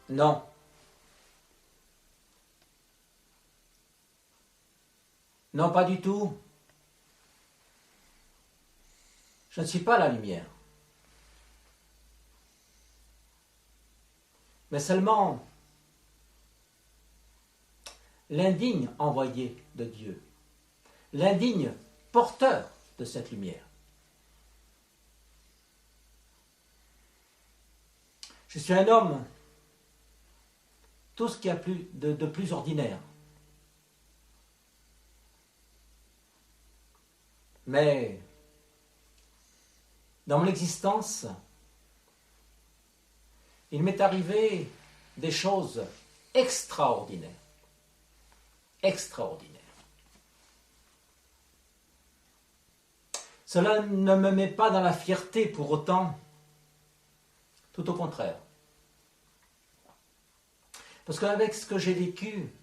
Non. Non, pas du tout. Je ne suis pas la lumière. Mais seulement l'indigne envoyé de Dieu, l'indigne porteur de cette lumière. Je suis un homme, tout ce qu'il y a de plus ordinaire. Mais dans mon existence, il m'est arrivé des choses extraordinaires. Extraordinaires. Cela ne me met pas dans la fierté pour autant, tout au contraire. Parce qu'avec ce que j'ai vécu,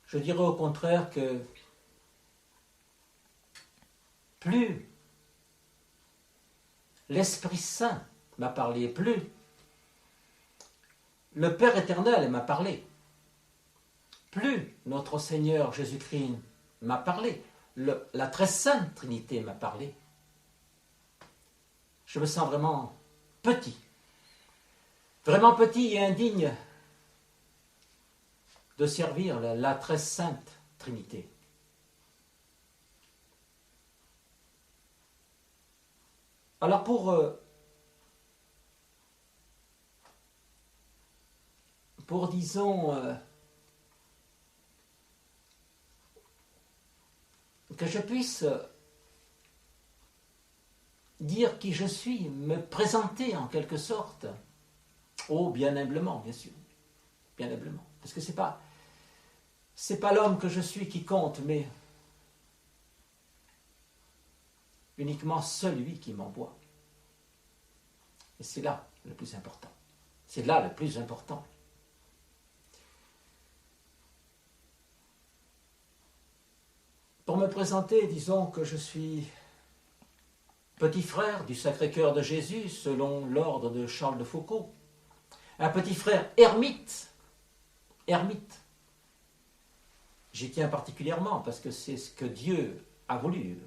je dirais au contraire que plus l'Esprit Saint m'a parlé, plus le Père éternel m'a parlé, plus notre Seigneur Jésus-Christ m'a parlé, la très sainte Trinité m'a parlé, je me sens vraiment petit et indigne de servir la très sainte Trinité. Alors pour disons, que je puisse dire qui je suis, me présenter en quelque sorte, oh, bien humblement, bien sûr, bien humblement, parce que c'est pas l'homme que je suis qui compte, mais uniquement celui qui m'envoie. Et c'est là le plus important. C'est là le plus important. Pour me présenter, disons que je suis petit frère du Sacré-Cœur de Jésus, selon l'ordre de Charles de Foucault. Un petit frère ermite. Ermite. J'y tiens particulièrement parce que c'est ce que Dieu a voulu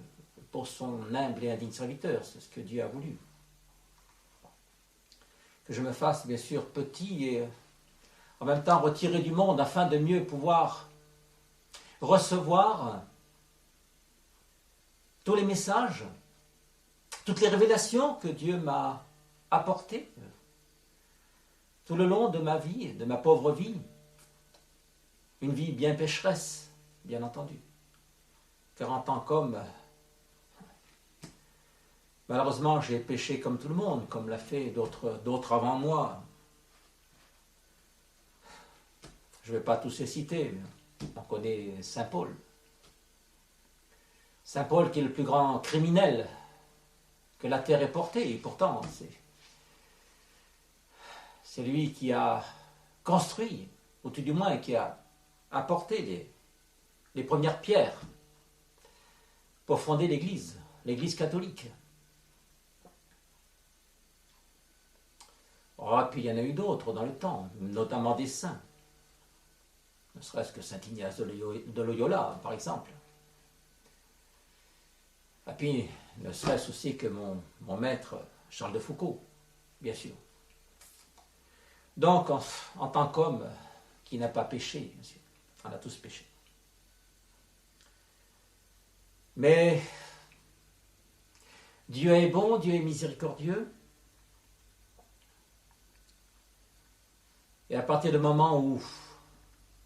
pour son humble et indigne serviteur. C'est ce que Dieu a voulu. Que je me fasse bien sûr petit et en même temps retiré du monde afin de mieux pouvoir recevoir tous les messages, toutes les révélations que Dieu m'a apportées tout le long de ma vie, de ma pauvre vie. Une vie bien pécheresse, bien entendu. Car en tant qu'homme, malheureusement, j'ai péché comme tout le monde, comme l'a fait d'autres avant moi. Je ne vais pas tous les citer, on connaît Saint Paul. Saint Paul qui est le plus grand criminel que la terre ait porté, et pourtant c'est lui qui a construit, ou tout du moins qui a apporté les premières pierres pour fonder l'Église catholique. Oh, puis il y en a eu d'autres dans le temps, notamment des saints, ne serait-ce que Saint Ignace de Loyola, par exemple. Et puis, ne serait-ce aussi que mon maître Charles de Foucault, bien sûr. Donc, en tant qu'homme qui n'a pas péché, bien sûr, on a tous péché. Mais Dieu est bon, Dieu est miséricordieux. Et à partir du moment où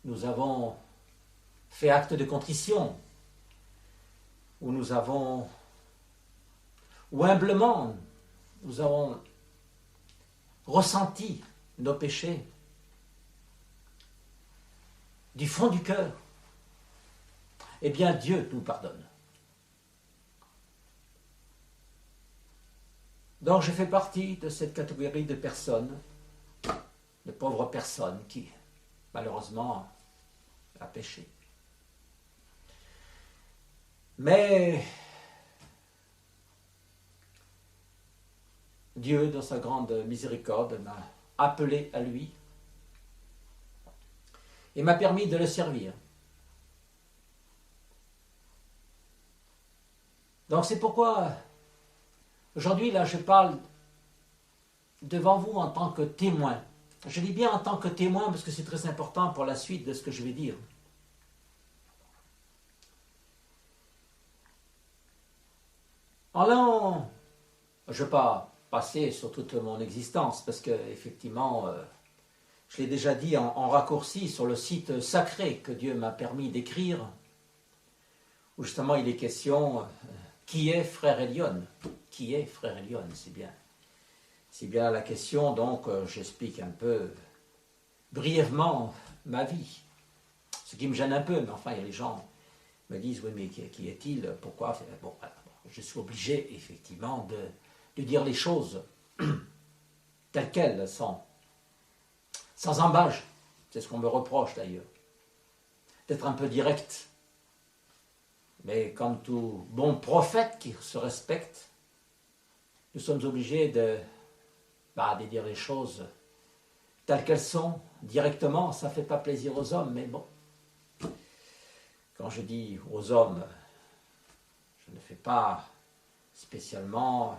nous avons fait acte de contrition, où humblement, nous avons ressenti nos péchés du fond du cœur, eh bien Dieu nous pardonne. Donc je fais partie de cette catégorie de personnes, de pauvres personnes qui, malheureusement, a péché. Mais Dieu, dans sa grande miséricorde, m'a appelé à lui et m'a permis de le servir. Donc c'est pourquoi aujourd'hui, là, je parle devant vous en tant que témoin. Je dis bien en tant que témoin parce que c'est très important pour la suite de ce que je vais dire. Alors, je ne vais pas passer sur toute mon existence parce que effectivement, je l'ai déjà dit en raccourci sur le site sacré que Dieu m'a permis d'écrire, où justement il est question qui est Frère Elion. Qui est Frère Elion, c'est bien la question, donc j'explique un peu brièvement ma vie. Ce qui me gêne un peu, mais enfin, il y a les gens qui me disent, oui, mais qui est-il? Pourquoi? Bon, voilà, je suis obligé, effectivement, de dire les choses telles quelles, sans embâge. C'est ce qu'on me reproche, d'ailleurs. D'être un peu direct. Mais comme tout bon prophète qui se respecte, nous sommes obligés de dire les choses telles qu'elles sont, directement. Ça ne fait pas plaisir aux hommes, mais bon. Quand je dis aux hommes, je ne fais pas spécialement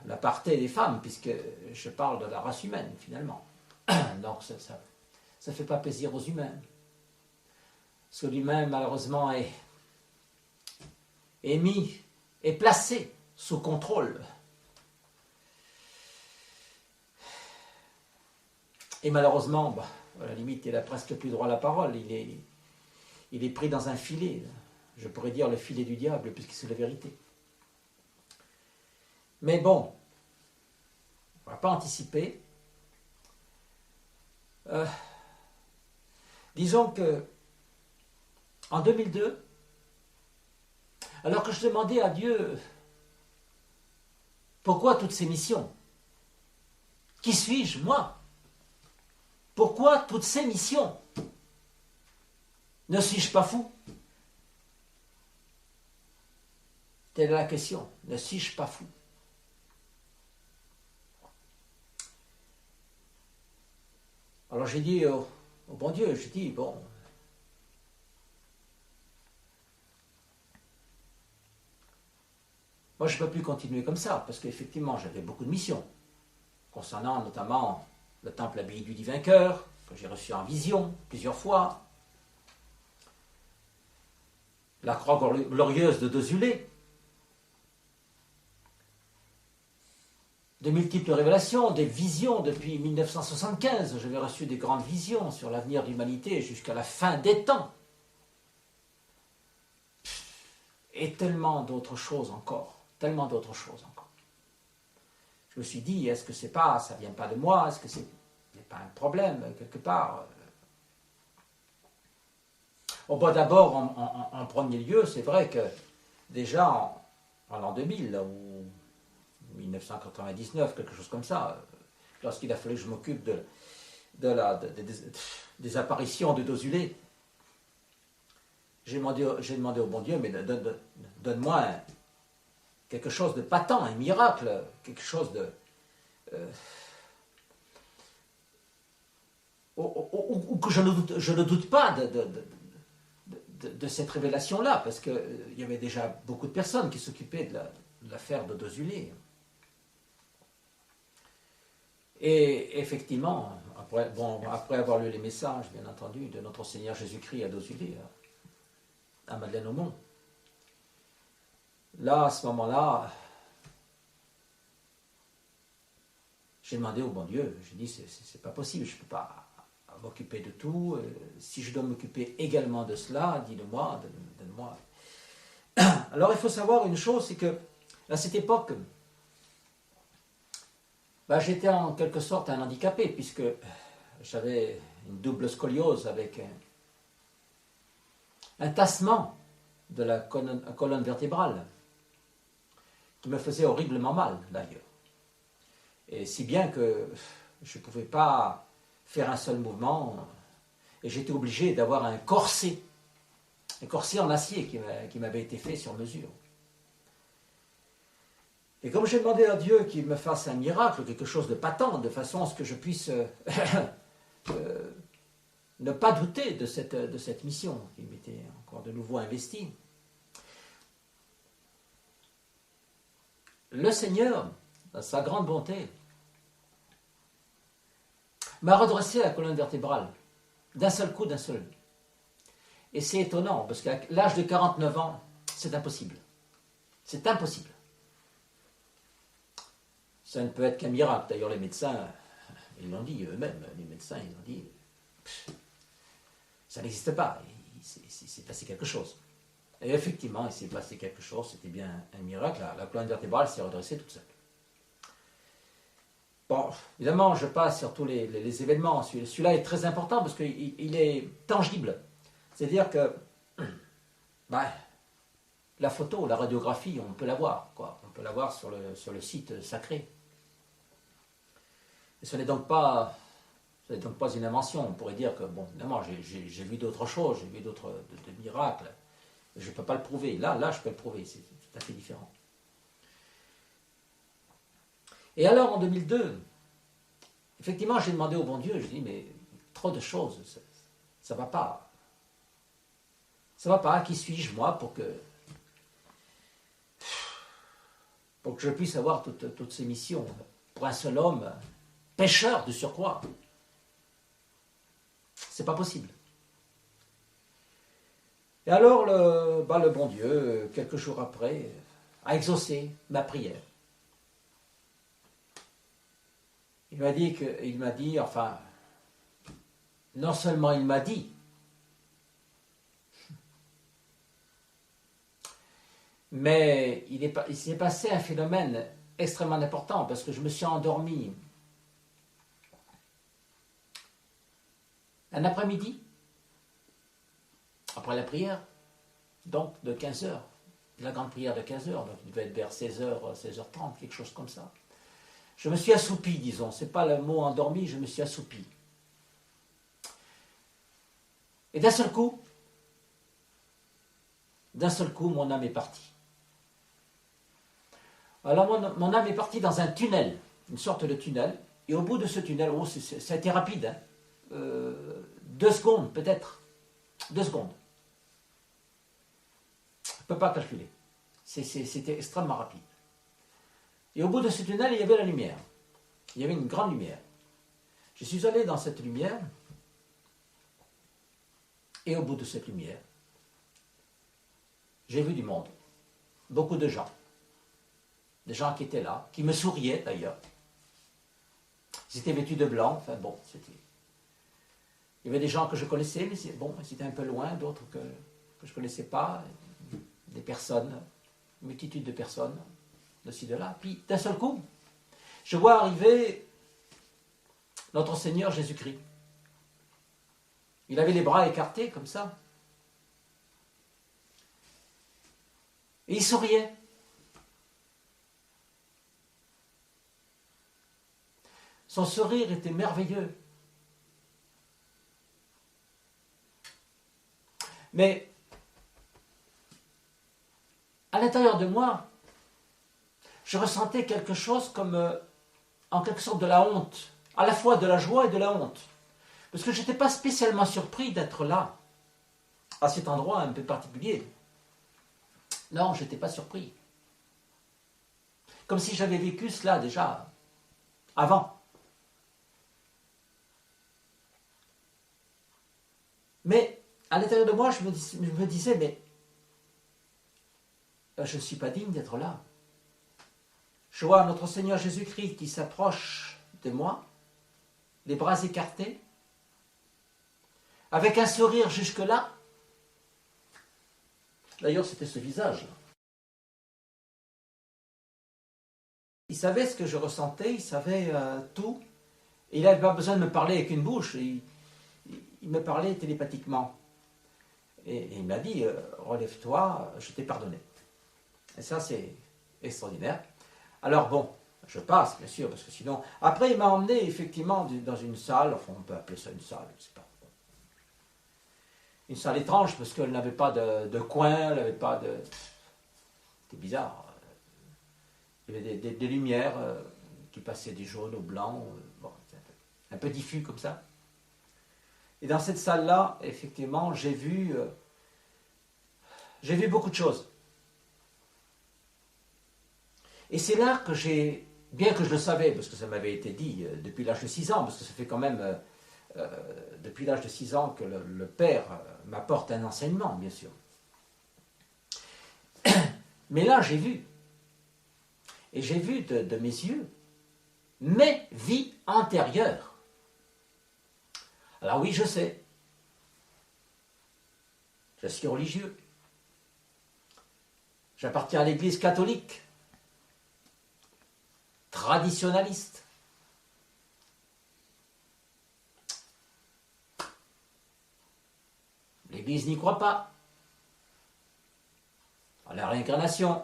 l'aparté des femmes, puisque je parle de la race humaine, finalement. Donc ça ne fait pas plaisir aux humains. Parce que l'humain, malheureusement, est placé sous contrôle. Et malheureusement, à la limite, il n'a presque plus droit à la parole. Il est pris dans un filet. Je pourrais dire le filet du diable, puisque c'est la vérité. Mais bon, on ne va pas anticiper. Disons que en 2002, alors que je demandais à Dieu pourquoi toutes ces missions, qui suis-je, moi? Pourquoi toutes ces missions? Ne suis-je pas fou? Telle est la question. Ne suis-je pas fou? Alors j'ai dit au bon Dieu, j'ai dit, bon, moi je ne peux plus continuer comme ça, parce qu'effectivement j'avais beaucoup de missions, concernant notamment le temple abbaye du Divin Cœur, que j'ai reçu en vision plusieurs fois, la croix glorieuse de Dozulé, de multiples révélations, des visions depuis 1975. J'avais reçu des grandes visions sur l'avenir de l'humanité jusqu'à la fin des temps. Et tellement d'autres choses encore. Tellement d'autres choses encore. Je me suis dit, est-ce que c'est pas, ça vient pas de moi? Est-ce que c'est pas un problème quelque part? D'abord, en premier lieu, c'est vrai que déjà en l'an 2000, ou 1999, quelque chose comme ça, lorsqu'il a fallu que je m'occupe des apparitions de Dozulé, j'ai demandé au bon Dieu, mais donne-moi quelque chose de patent, un miracle, quelque chose de... ou que je ne doute pas de cette révélation-là, parce qu'il y avait déjà beaucoup de personnes qui s'occupaient de l'affaire de Dozulé. Et effectivement, après avoir lu les messages, bien entendu, de notre Seigneur Jésus-Christ à Dozulé, à Madeleine-Aumont, là, à ce moment-là, j'ai demandé au bon Dieu, j'ai dit, c'est pas possible, je ne peux pas m'occuper de tout. Si je dois m'occuper également de cela, dis-le-moi, donne-moi. Alors, il faut savoir une chose, c'est que, à cette époque, j'étais en quelque sorte un handicapé, puisque j'avais une double scoliose avec un tassement de la colonne vertébrale, qui me faisait horriblement mal, d'ailleurs. Et si bien que je ne pouvais pas faire un seul mouvement, et j'étais obligé d'avoir un corset en acier qui m'avait été fait sur mesure. Et comme j'ai demandé à Dieu qu'il me fasse un miracle, quelque chose de patent, de façon à ce que je puisse ne pas douter de cette mission qui m'était encore de nouveau investie, le Seigneur, dans sa grande bonté, m'a redressé la colonne vertébrale, d'un seul coup, d'un seul. Et c'est étonnant, parce qu'à l'âge de 49 ans, c'est impossible. C'est impossible. Ça ne peut être qu'un miracle. D'ailleurs, les médecins, ils l'ont dit eux-mêmes, les médecins, ils ont dit, ça n'existe pas, il s'est passé quelque chose. Et effectivement, il s'est passé quelque chose, c'était bien un miracle, la colonne vertébrale s'est redressée toute seule. Bon, évidemment, je passe sur tous les événements. Celui-là est très important parce qu'il est tangible. C'est-à-dire que la photo, la radiographie, on peut la voir, quoi. On peut la voir sur le site sacré. Et ce n'est donc pas une invention. On pourrait dire que, bon, évidemment, j'ai vu d'autres choses, j'ai vu d'autres de miracles. Mais je ne peux pas le prouver. Là, je peux le prouver. C'est tout à fait différent. Et alors, en 2002, effectivement, j'ai demandé au bon Dieu, je dis, mais trop de choses, ça ne va pas. Ça ne va pas. Qui suis-je, moi, pour que je puisse avoir toutes ces missions pour un seul homme, pécheur de surcroît? C'est pas possible. Et alors, le bon Dieu, quelques jours après, a exaucé ma prière. Il m'a dit, enfin, non seulement il m'a dit, mais il s'est passé un phénomène extrêmement important parce que je me suis endormi un après-midi, après la prière, donc de 15h, la grande prière de 15h, donc il devait être vers 16h, 16h30, quelque chose comme ça. Je me suis assoupi, disons, c'est pas le mot endormi, je me suis assoupi. Et d'un seul coup, mon âme est partie. Alors mon âme est partie dans un tunnel, une sorte de tunnel, et au bout de ce tunnel, ça a été rapide, hein, 2 secondes peut-être, 2 secondes. Je ne peux pas calculer. C'était extrêmement rapide. Et au bout de ce tunnel, il y avait la lumière. Il y avait une grande lumière. Je suis allé dans cette lumière, et au bout de cette lumière, j'ai vu du monde. Beaucoup de gens. Des gens qui étaient là, qui me souriaient d'ailleurs. Ils étaient vêtus de blanc, enfin bon, c'était... Il y avait des gens que je connaissais, mais c'était un peu loin, d'autres que je ne connaissais pas, des personnes, une multitude de personnes, de ci, de là. Puis d'un seul coup, je vois arriver notre Seigneur Jésus-Christ. Il avait les bras écartés comme ça. Et il souriait. Son sourire était merveilleux. Mais à l'intérieur de moi, je ressentais quelque chose comme, en quelque sorte, de la honte, à la fois de la joie et de la honte. Parce que je n'étais pas spécialement surpris d'être là, à cet endroit un peu particulier. Non, je n'étais pas surpris. Comme si j'avais vécu cela déjà avant. Mais à l'intérieur de moi, je me disais, mais je ne suis pas digne d'être là. Je vois notre Seigneur Jésus-Christ qui s'approche de moi, les bras écartés, avec un sourire jusque-là. D'ailleurs, c'était ce visage. Il savait ce que je ressentais, il savait tout. Et il n'avait pas besoin de me parler avec une bouche. Il me parlait télépathiquement. Et il m'a dit, relève-toi, je t'ai pardonné. Et ça, c'est extraordinaire. Alors bon, je passe, bien sûr, parce que sinon... Après, il m'a emmené effectivement dans une salle, enfin on peut appeler ça une salle, je ne sais pas. Une salle étrange, parce qu'elle n'avait pas de coin, elle n'avait pas de... C'était bizarre. Il Il y avait des lumières qui passaient du jaune au blanc, bon, un peu diffus comme ça. Et dans cette salle-là, effectivement, j'ai vu beaucoup de choses. Et c'est là que j'ai, bien que je le savais, parce que ça m'avait été dit depuis l'âge de 6 ans, parce que ça fait quand même depuis l'âge de 6 ans que le Père m'apporte un enseignement, bien sûr. Mais là, j'ai vu, et j'ai vu de mes yeux, mes vies antérieures. Alors oui, je sais, je suis religieux, j'appartiens à l'Église catholique, traditionnaliste. L'Église n'y croit pas. À la réincarnation,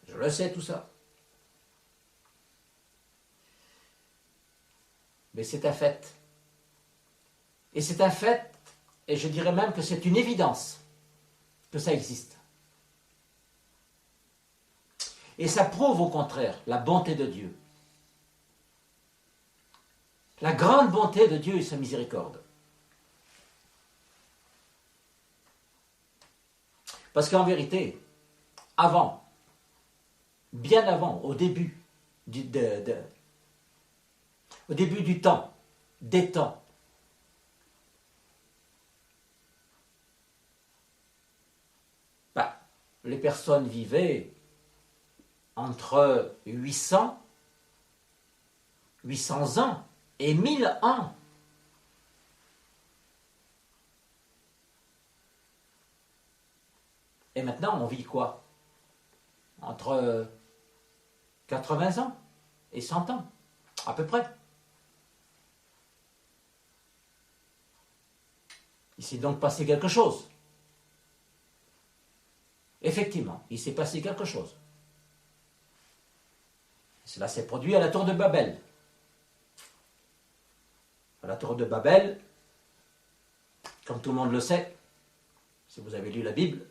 je le sais tout ça. Mais c'est un fait. Et c'est un fait, et je dirais même que c'est une évidence que ça existe. Et ça prouve au contraire la bonté de Dieu. La grande bonté de Dieu et sa miséricorde. Parce qu'en vérité, avant, bien avant, au début du temps, des temps, les personnes vivaient entre 800 ans et 1000 ans. Et maintenant, on vit quoi? Entre 80 ans et 100 ans, à peu près. Il s'est donc passé quelque chose. Effectivement, il s'est passé quelque chose. Cela s'est produit à la tour de Babel. À la tour de Babel, comme tout le monde le sait, si vous avez lu la Bible,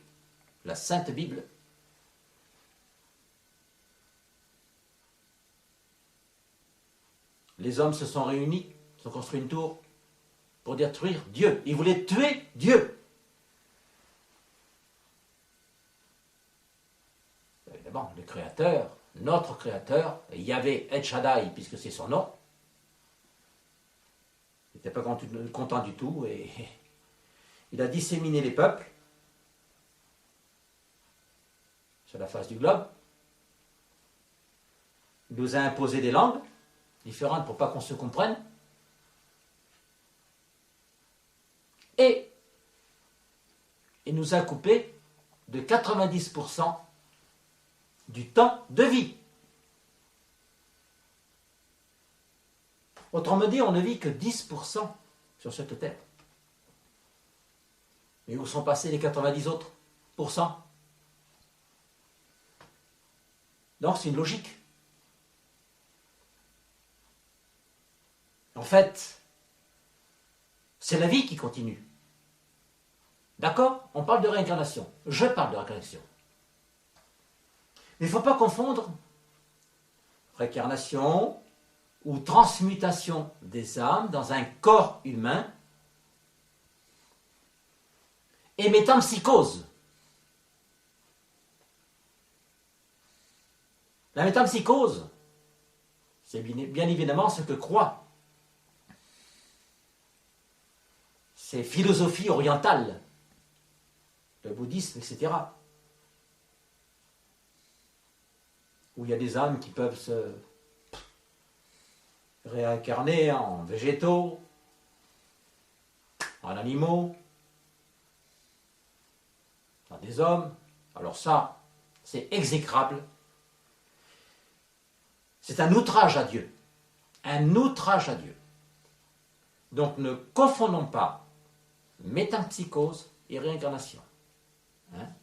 la Sainte Bible, les hommes se sont réunis, ils ont construit une tour pour détruire Dieu. Ils voulaient tuer Dieu. Évidemment, le Créateur, notre Créateur, Yahvé El Shaddai, puisque c'est son nom, il n'était pas content du tout et il a disséminé les peuples sur la face du globe. Il nous a imposé des langues différentes pour pas qu'on se comprenne. Et il nous a coupé de 90% du temps de vie. Autrement dit, on ne vit que 10% sur cette terre. Mais où sont passés les 90 autres pourcents? Donc c'est une logique. En fait, c'est la vie qui continue. D'accord? On parle de réincarnation. Je parle de réincarnation. Mais il ne faut pas confondre réincarnation ou transmutation des âmes dans un corps humain et métempsychose. La métempsychose, c'est bien évidemment ce que croient ces philosophies orientales, le bouddhisme, etc., où il y a des âmes qui peuvent se réincarner en végétaux, en animaux, en des hommes. Alors ça, c'est exécrable. C'est un outrage à Dieu. Un outrage à Dieu. Donc ne confondons pas métempsychose et réincarnation,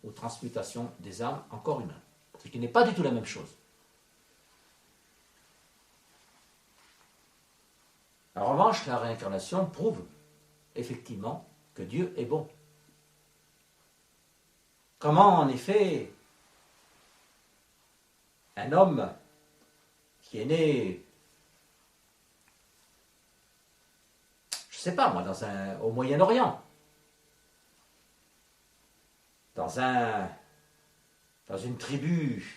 ou transmutation des âmes en corps humain. Ce qui n'est pas du tout la même chose. En revanche, la réincarnation prouve effectivement que Dieu est bon. Comment, en effet, un homme qui est né, je ne sais pas moi, au Moyen-Orient, dans une tribu,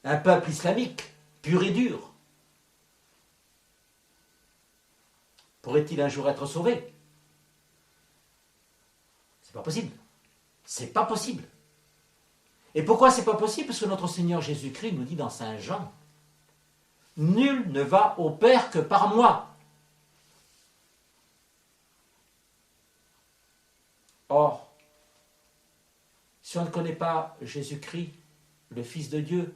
un peuple islamique, pur et dur, pourrait-il un jour être sauvé? C'est pas possible. C'est pas possible. Et pourquoi c'est pas possible? Parce que notre Seigneur Jésus-Christ nous dit dans Saint Jean, nul ne va au Père que par moi. Or, si on ne connaît pas Jésus-Christ, le Fils de Dieu,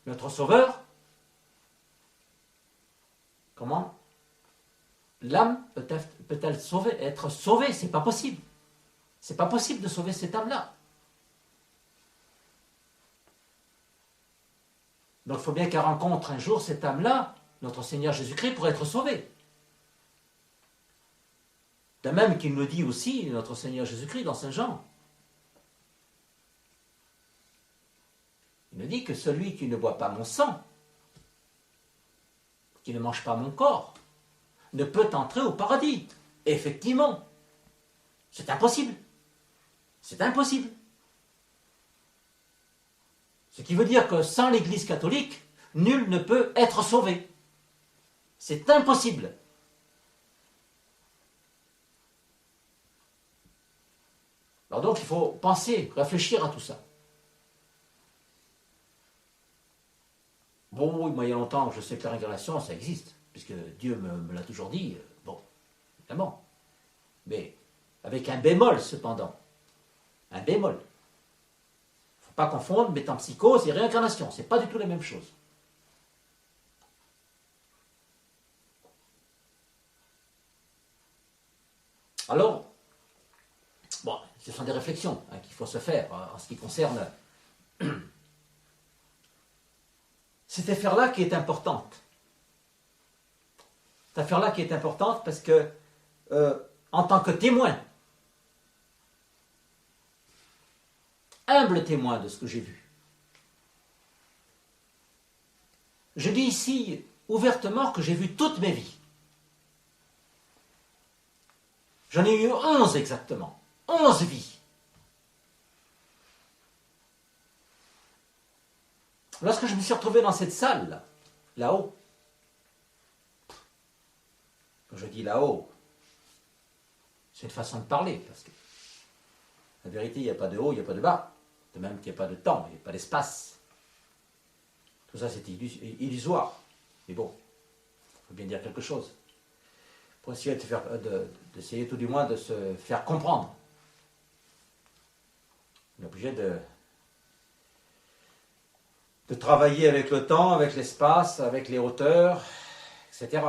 notre Sauveur, comment l'âme peut-elle être sauvée? C'est pas possible. C'est pas possible de sauver cette âme-là. Donc il faut bien qu'elle rencontre un jour cette âme-là, notre Seigneur Jésus-Christ, pour être sauvée. De même qu'il nous dit aussi, notre Seigneur Jésus-Christ, dans Saint Jean, il nous dit que celui qui ne boit pas mon sang, qui ne mange pas mon corps, ne peut entrer au paradis. Et effectivement, c'est impossible. C'est impossible. Ce qui veut dire que sans l'Église catholique, nul ne peut être sauvé. C'est impossible. Alors donc il faut penser, réfléchir à tout ça. Bon, oui, moi il y a longtemps, je sais que la réincarnation, ça existe, puisque Dieu me l'a toujours dit, bon, évidemment. Mais avec un bémol cependant. Un bémol. Il ne faut pas confondre métempsychose et réincarnation, c'est pas du tout la même chose. Alors, bon, ce sont des réflexions qu'il faut se faire en ce qui concerne cette affaire-là qui est importante. Cette affaire-là qui est importante parce que, en tant que témoin, humble témoin de ce que j'ai vu, je dis ici ouvertement que j'ai vu toutes mes vies. J'en ai eu 11 exactement. 11 vies. Lorsque je me suis retrouvé dans cette salle, là-haut, quand je dis là-haut, c'est une façon de parler, parce que la vérité, il n'y a pas de haut, il n'y a pas de bas, de même qu'il n'y a pas de temps, il n'y a pas d'espace. Tout ça, c'est illusoire. Mais bon, il faut bien dire quelque chose. Pour essayer d'essayer tout du moins de se faire comprendre. On est obligé de travailler avec le temps, avec l'espace, avec les hauteurs, etc.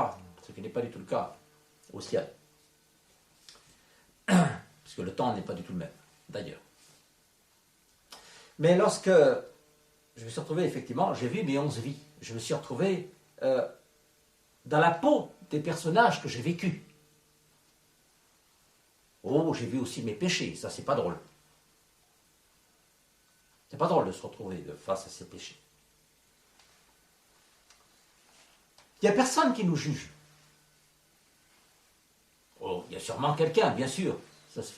Ce qui n'est pas du tout le cas au ciel. Puisque le temps n'est pas du tout le même, d'ailleurs. Mais lorsque je me suis retrouvé, effectivement, j'ai vu mes 11 vies. Je me suis retrouvé dans la peau des personnages que j'ai vécus. Oh, j'ai vu aussi mes péchés, ça c'est pas drôle. C'est pas drôle de se retrouver face à ces péchés. Il n'y a personne qui nous juge. Oh, il y a sûrement quelqu'un, bien sûr. Ça ne se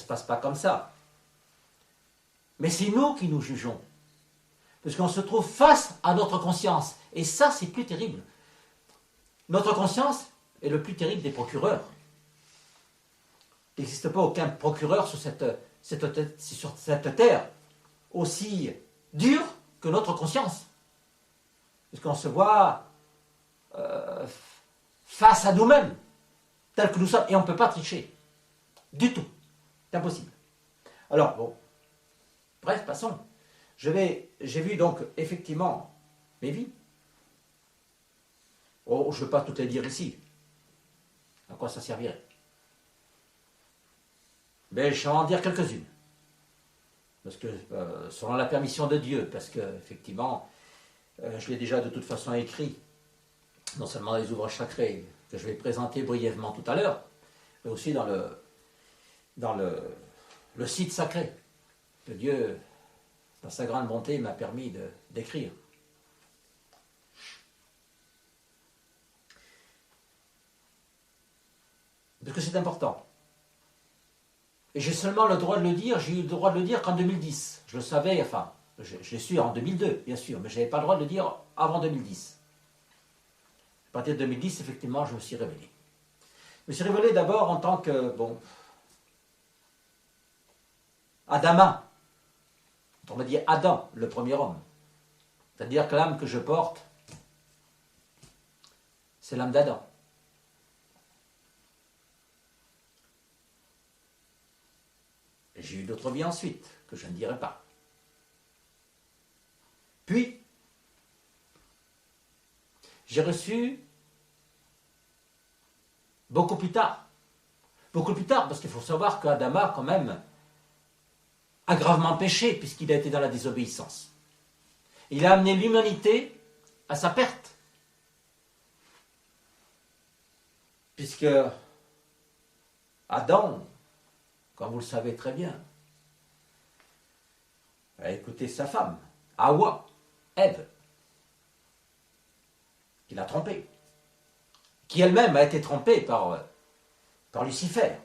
passe pas comme ça. Mais c'est nous qui nous jugeons. Parce qu'on se trouve face à notre conscience. Et ça, c'est plus terrible. Notre conscience est le plus terrible des procureurs. Il n'existe pas aucun procureur sur cette terre aussi dur que notre conscience. Parce qu'on se voit face à nous-mêmes, tels que nous sommes, et on ne peut pas tricher. Du tout. C'est impossible. Alors, bon, bref, passons. J'ai vu donc, effectivement, mes vies. Oh, je ne vais pas toutes les dire ici. À quoi ça servirait? Mais je vais en dire quelques-unes. Parce que, selon la permission de Dieu, parce que, effectivement, je l'ai déjà de toute façon écrit, non seulement dans les ouvrages sacrés, que je vais présenter brièvement tout à l'heure, mais aussi dans le site sacré, que Dieu, dans sa grande bonté, m'a permis d'écrire. parce que c'est important. Et j'ai seulement le droit de le dire, j'ai eu le droit de le dire qu'en 2010. Je le savais, enfin, je l'ai su en 2002, bien sûr, mais je n'avais pas le droit de le dire avant 2010. À partir de 2010, effectivement, je me suis révélé. Je me suis révélé d'abord en tant que, Adama. On va dire Adam, le premier homme. C'est-à-dire que l'âme que je porte, c'est l'âme d'Adam. J'ai eu d'autres vies ensuite, que je ne dirai pas. Puis, j'ai reçu beaucoup plus tard, parce qu'il faut savoir qu'Adama, quand même, a gravement péché, puisqu'il a été dans la désobéissance. Il a amené l'humanité à sa perte. Puisque Adam, comme vous le savez très bien, a écouté sa femme, Hawa, Ève, qui l'a trompée, qui elle-même a été trompée par Lucifer,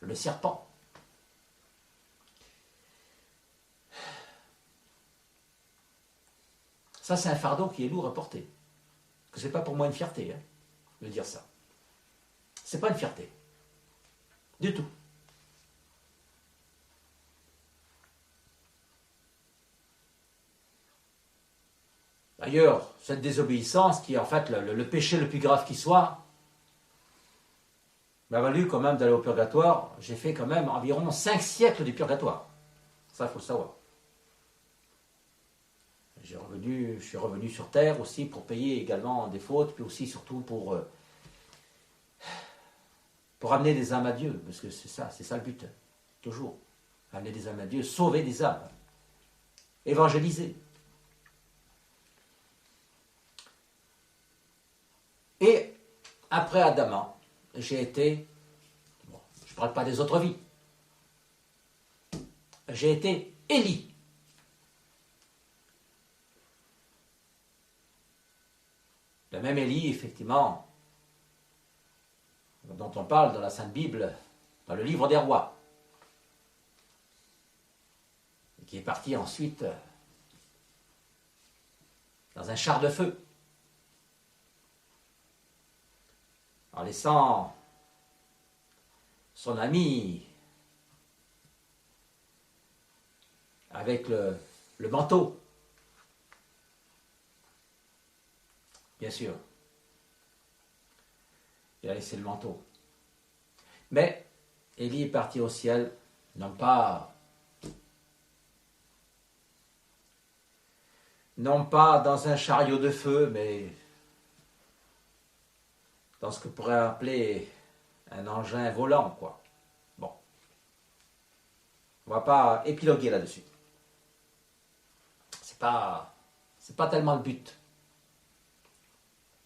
le serpent. Ça, c'est un fardeau qui est lourd à porter. Que c'est pas pour moi une fierté, de dire ça. C'est pas une fierté. Du tout. D'ailleurs, cette désobéissance, qui est en fait le péché le plus grave qui soit, m'a valu quand même d'aller au purgatoire. J'ai fait quand même environ 5 siècles du purgatoire. Ça, il faut le savoir. Je suis revenu sur terre aussi pour payer également des fautes, puis aussi surtout pour amener des âmes à Dieu, parce que c'est ça le but, toujours. Amener des âmes à Dieu, sauver des âmes, évangéliser. Et après Adama, j'ai été, je ne parle pas des autres vies, j'ai été Élie. Le même Élie, effectivement, dont on parle dans la Sainte Bible, dans le livre des rois, et qui est parti ensuite dans un char de feu, en laissant son ami avec le manteau. Bien sûr, il a laissé le manteau. Mais Élie est parti au ciel, non pas dans un chariot de feu, mais dans ce que pourrait appeler un engin volant, quoi. Bon, on va pas épiloguer là-dessus. C'est pas tellement le but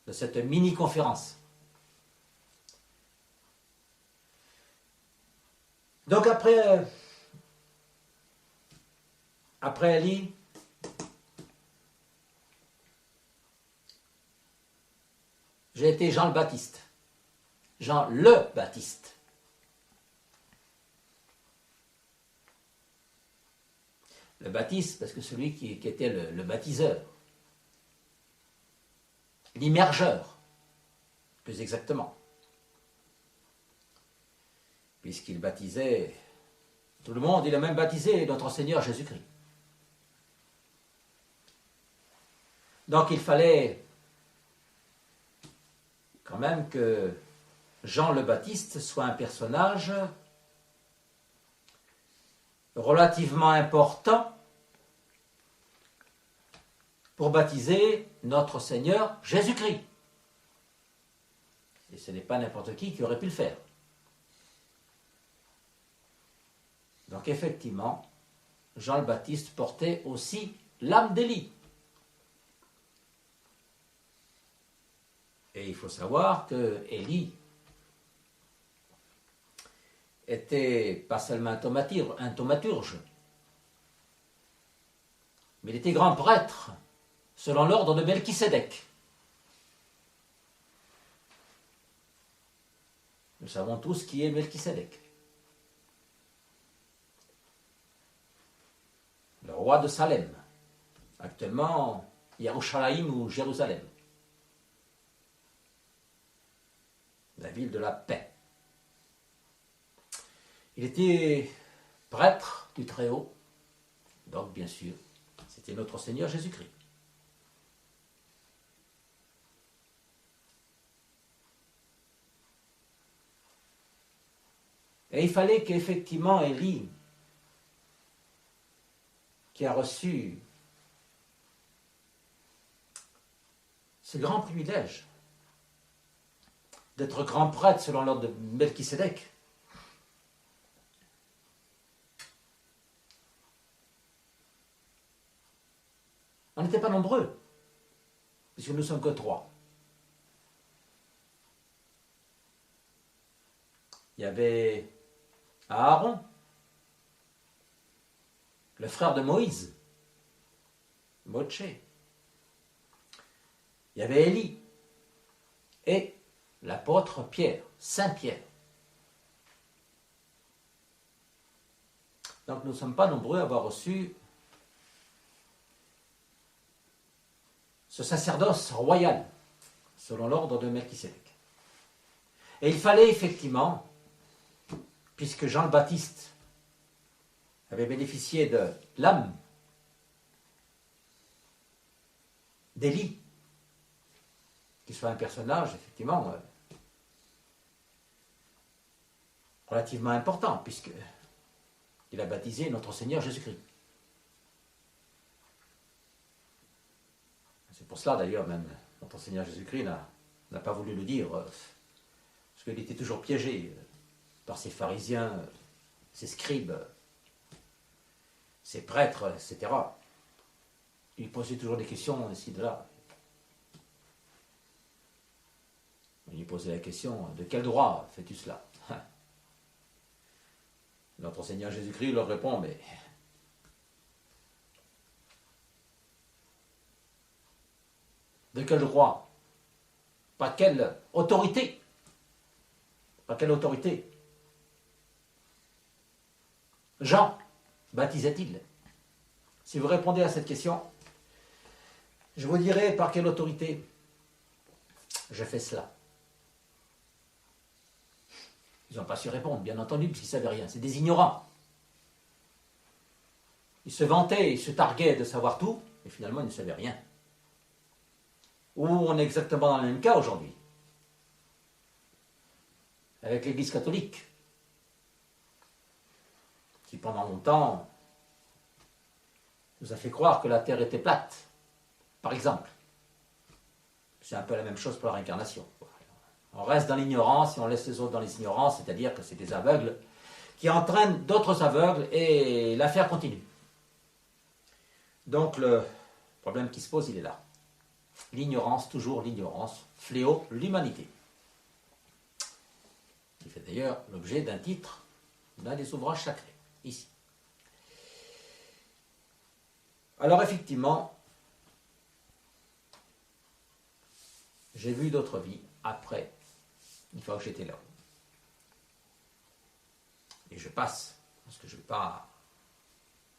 de cette mini-conférence. Donc après Élie, j'ai été Jean le Baptiste. Jean le Baptiste. Le Baptiste, parce que celui qui était le baptiseur. L'immergeur, plus exactement. Puisqu'il baptisait tout le monde, il a même baptisé notre Seigneur Jésus-Christ. Donc il fallait quand même que Jean le Baptiste soit un personnage relativement important pour baptiser notre Seigneur Jésus-Christ. Et ce n'est pas n'importe qui aurait pu le faire. Donc effectivement, Jean le Baptiste portait aussi l'âme d'Élie. Et il faut savoir que Élie était pas seulement un thaumaturge, mais il était grand prêtre, selon l'ordre de Melchisédek. Nous savons tous qui est Melchisédek. Le roi de Salem, actuellement Yerushalayim ou Jérusalem, la ville de la paix. Il était prêtre du Très-Haut, donc bien sûr, c'était notre Seigneur Jésus-Christ. Et il fallait qu'effectivement Élie, qui a reçu ce grand privilège d'être grand prêtre selon l'ordre de Melchisédek, on n'était pas nombreux, puisque nous ne sommes que 3. Il y avait Aaron, le frère de Moïse, Moïse. Il y avait Élie et l'apôtre Pierre, Saint Pierre. Donc nous ne sommes pas nombreux à avoir reçu ce sacerdoce royal, selon l'ordre de Melchisédek. Et il fallait effectivement, puisque Jean le Baptiste avait bénéficié de l'âme d'Élie, qui soit un personnage, effectivement, relativement important, puisqu'il a baptisé notre Seigneur Jésus-Christ. C'est pour cela, d'ailleurs, même, notre Seigneur Jésus-Christ n'a pas voulu le dire, parce qu'il était toujours piégé par ces pharisiens, ces scribes, ces prêtres, etc. Il posait toujours des questions ici de là. Il lui posait la question, de quel droit fais-tu cela? Notre Seigneur Jésus-Christ leur répond, mais de quel droit? Par quelle autorité? Par quelle autorité Jean baptisait-il? Si vous répondez à cette question, je vous dirai par quelle autorité je fais cela. Ils n'ont pas su répondre, bien entendu, puisqu'ils ne savaient rien. C'est des ignorants. Ils se vantaient, ils se targuaient de savoir tout, et finalement, ils ne savaient rien. Ou on est exactement dans le même cas aujourd'hui, avec l'Église catholique, qui pendant longtemps nous a fait croire que la Terre était plate, par exemple. C'est un peu la même chose pour la réincarnation. On reste dans l'ignorance et on laisse les autres dans les ignorances, c'est-à-dire que c'est des aveugles qui entraînent d'autres aveugles et l'affaire continue. Donc le problème qui se pose, il est là. L'ignorance, toujours l'ignorance, fléau l'humanité. Qui fait d'ailleurs l'objet d'un titre d'un des ouvrages sacrés, ici. Alors effectivement, j'ai vu d'autres vies après, une fois que j'étais là. Et je passe, parce que je ne vais pas...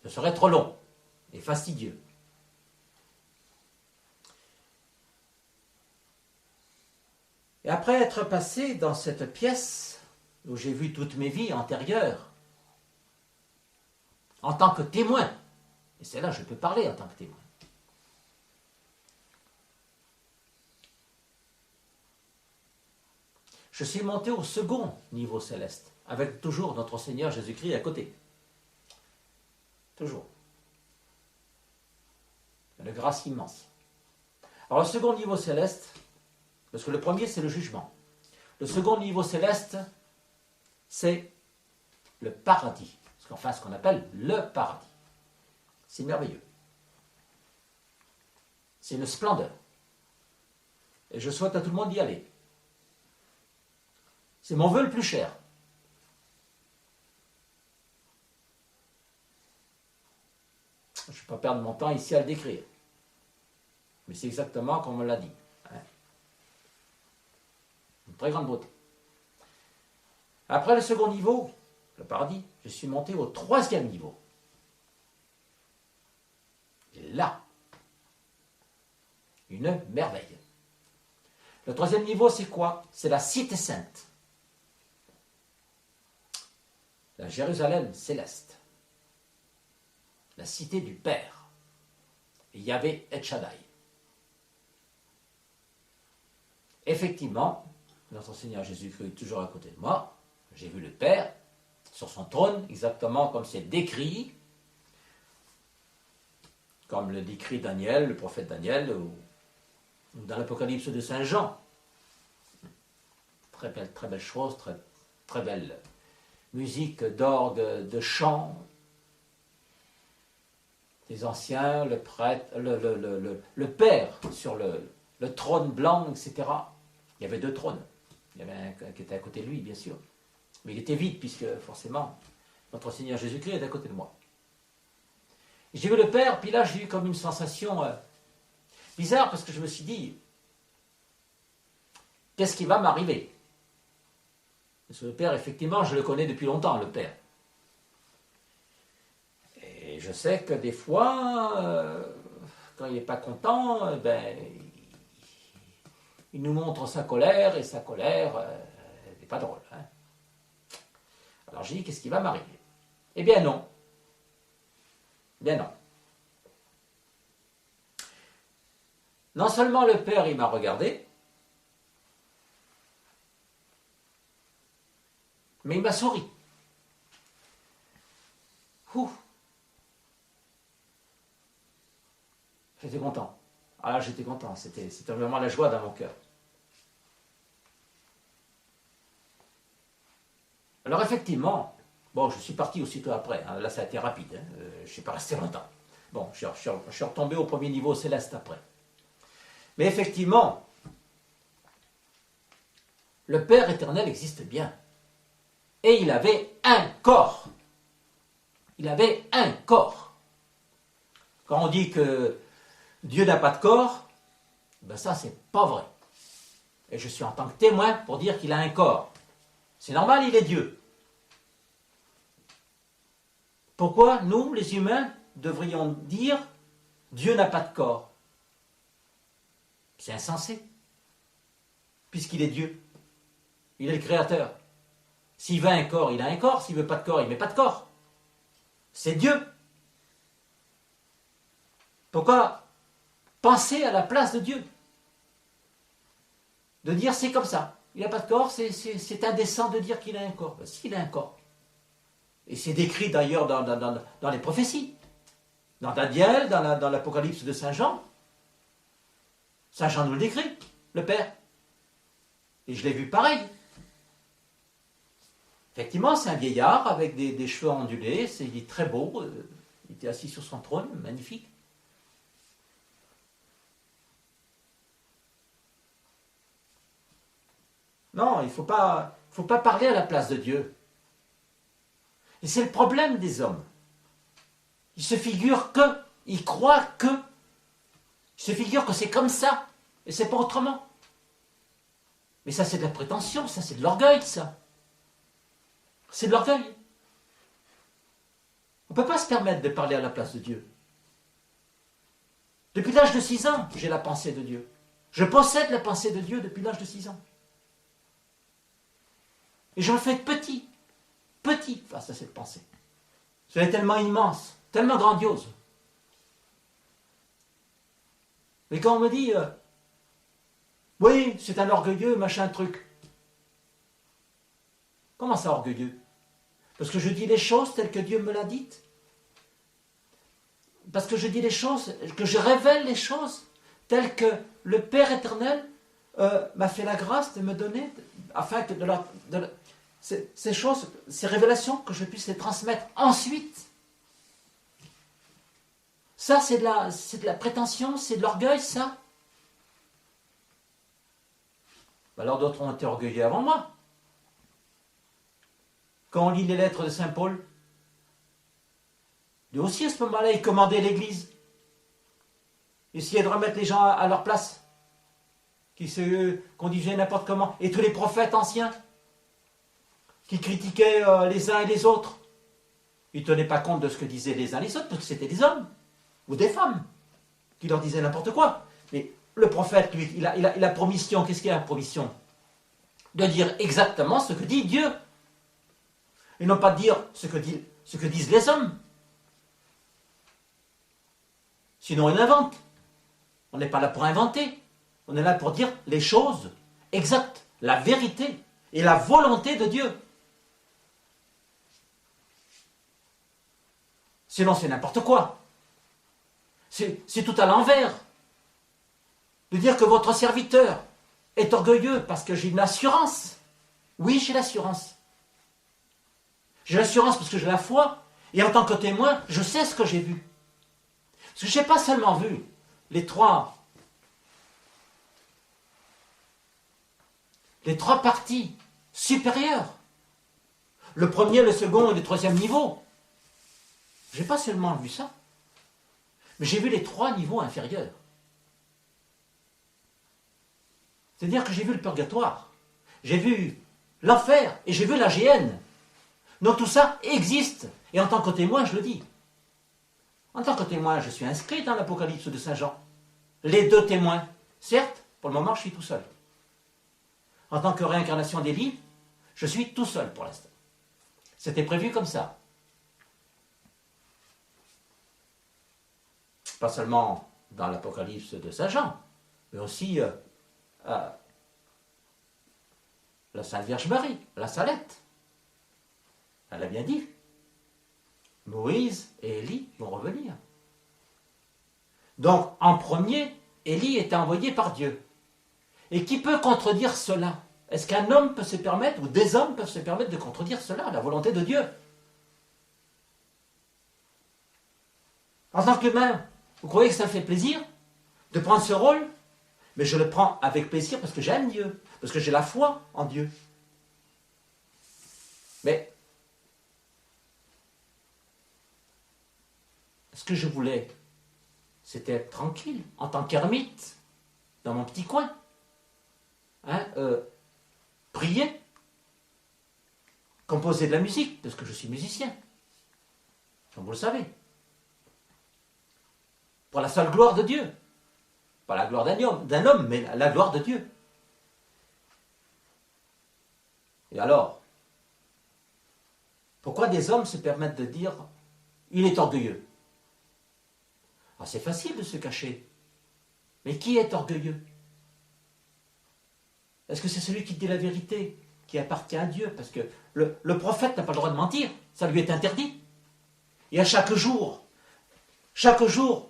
Ce serait trop long et fastidieux. Et après être passé dans cette pièce où j'ai vu toutes mes vies antérieures, en tant que témoin, et c'est là que je peux parler en tant que témoin, je suis monté au second niveau céleste, avec toujours notre Seigneur Jésus-Christ à côté. Toujours. Une grâce immense. Alors le second niveau céleste, parce que le premier c'est le jugement. Le second niveau céleste, c'est le paradis. Enfin, ce qu'on appelle le paradis. C'est merveilleux. C'est une splendeur. Et je souhaite à tout le monde d'y aller. C'est mon vœu le plus cher. Je ne vais pas perdre mon temps ici à le décrire. Mais c'est exactement comme on me l'a dit. Une très grande beauté. Après le second niveau, le paradis, je suis monté au troisième niveau. Et là, une merveille. Le troisième niveau, c'est quoi? C'est la cité sainte. La Jérusalem céleste. La cité du Père. Yahvé et Shaddai. Effectivement, notre Seigneur Jésus-Christ est toujours à côté de moi. J'ai vu le Père sur son trône, exactement comme c'est décrit, comme le décrit Daniel, le prophète Daniel, ou dans l'Apocalypse de Saint Jean. Très belle chose, très belle musique d'orgue, de chant, des anciens, le prêtre, le Père sur le trône blanc, etc. Il y avait deux trônes. Il y avait un qui était à côté de lui, bien sûr. Mais il était vide, puisque forcément, notre Seigneur Jésus-Christ est à côté de moi. J'ai vu le Père, puis là j'ai eu comme une sensation bizarre, parce que je me suis dit, qu'est-ce qui va m'arriver? Parce que le Père, effectivement, je le connais depuis longtemps, le Père. Et je sais que des fois, quand il n'est pas content, il nous montre sa colère, et sa colère n'est pas drôle. Hein. Alors j'ai dit, qu'est-ce qui va m'arriver? Eh bien non. Bien non. Non seulement le Père, il m'a regardé, mais il m'a souri. Ouh. J'étais content. Ah là, j'étais content. C'était vraiment la joie dans mon cœur. Alors effectivement, bon, je suis parti aussitôt après. Hein. Là, ça a été rapide. Hein. Je ne suis pas resté longtemps. Bon, je suis retombé au premier niveau céleste après. Mais effectivement, le Père éternel existe bien. Et il avait un corps. Il avait un corps. Quand on dit que Dieu n'a pas de corps, ben ça, c'est pas vrai. Et je suis en tant que témoin pour dire qu'il a un corps. C'est normal, il est Dieu. Pourquoi nous, les humains, devrions dire Dieu n'a pas de corps? C'est insensé. Puisqu'il est Dieu. Il est le créateur. S'il veut un corps, il a un corps. S'il ne veut pas de corps, il ne met pas de corps. C'est Dieu. Pourquoi penser à la place de Dieu? De dire c'est comme ça. Il n'a pas de corps, c'est indécent de dire qu'il a un corps. Ben, s'il a un corps. Et c'est décrit d'ailleurs dans les prophéties. Dans Daniel, dans l'Apocalypse de Saint Jean. Saint Jean nous le décrit, le Père. Et je l'ai vu pareil. Effectivement, c'est un vieillard avec des cheveux ondulés, il est très beau, il était assis sur son trône, magnifique. Non, il ne faut pas parler à la place de Dieu. Et c'est le problème des hommes. Ils se figurent que, ils croient que, ils se figurent que c'est comme ça, et c'est pas autrement. Mais ça, c'est de la prétention, ça, c'est de l'orgueil, ça. C'est de l'orgueil. On ne peut pas se permettre de parler à la place de Dieu. Depuis l'âge de 6 ans, j'ai la pensée de Dieu. Je possède la pensée de Dieu depuis l'âge de 6 ans. Et je me fais petit face à cette pensée. Elle est tellement immense, tellement grandiose. Mais quand on me dit, oui, c'est un orgueilleux, machin truc. Comment ça, orgueilleux? Parce que je dis les choses telles que Dieu me l'a dites? Parce que je dis les choses, que je révèle les choses telles que le Père éternel m'a fait la grâce de me donner, afin que ces choses, ces révélations, que je puisse les transmettre ensuite. Ça, c'est de la prétention, c'est de l'orgueil, ça. Alors d'autres ont été orgueilleux avant moi. Quand on lit les lettres de Saint Paul, lui aussi à ce moment-là, il commandait l'Église. Il essayait de remettre les gens à leur place, qui se conduisaient n'importe comment. Et tous les prophètes anciens, qui critiquaient les uns et les autres. Ils ne tenaient pas compte de ce que disaient les uns et les autres, parce que c'était des hommes ou des femmes qui leur disaient n'importe quoi. Mais le prophète, lui, il a pour mission, qu'est-ce qu'il a pour mission? De dire exactement ce que dit Dieu. Et non pas de dire ce que disent les hommes. Sinon, il invente. On n'est pas là pour inventer. On est là pour dire les choses exactes, la vérité et la volonté de Dieu. Sinon, c'est n'importe quoi. C'est tout à l'envers. De dire que votre serviteur est orgueilleux parce que j'ai une assurance. Oui, j'ai l'assurance. J'ai l'assurance parce que j'ai la foi. Et en tant que témoin, je sais ce que j'ai vu. Parce que je n'ai pas seulement vu les trois parties supérieures. Le premier, le second et le troisième niveau. Je n'ai pas seulement vu ça. Mais j'ai vu les trois niveaux inférieurs. C'est-à-dire que j'ai vu le purgatoire. J'ai vu l'enfer et j'ai vu la géhenne. Donc tout ça existe. Et en tant que témoin, je le dis. En tant que témoin, je suis inscrit dans l'Apocalypse de Saint Jean. Les deux témoins. Certes, pour le moment, je suis tout seul. En tant que réincarnation d'Élie, je suis tout seul pour l'instant. C'était prévu comme ça. Pas seulement dans l'Apocalypse de Saint Jean, mais aussi la Sainte Vierge Marie, la Salette. Elle a bien dit. Moïse et Élie vont revenir. Donc, en premier, Élie était envoyé par Dieu. Et qui peut contredire cela? Est-ce qu'un homme peut se permettre, ou des hommes peuvent se permettre de contredire cela, la volonté de Dieu? En tant qu'humain, vous croyez que ça me fait plaisir de prendre ce rôle? Mais je le prends avec plaisir parce que j'aime Dieu, parce que j'ai la foi en Dieu. Mais ce que je voulais, c'était être tranquille, en tant qu'ermite, dans mon petit coin. Prier, composer de la musique, parce que je suis musicien, comme vous le savez. Pour la seule gloire de Dieu. Pas la gloire d'un homme, mais la gloire de Dieu. Et alors, pourquoi des hommes se permettent de dire « il est orgueilleux » ? Ah, c'est facile de se cacher. Mais qui est orgueilleux? Est-ce que c'est celui qui dit la vérité, qui appartient à Dieu? Parce que le prophète n'a pas le droit de mentir, ça lui est interdit. Et à chaque jour,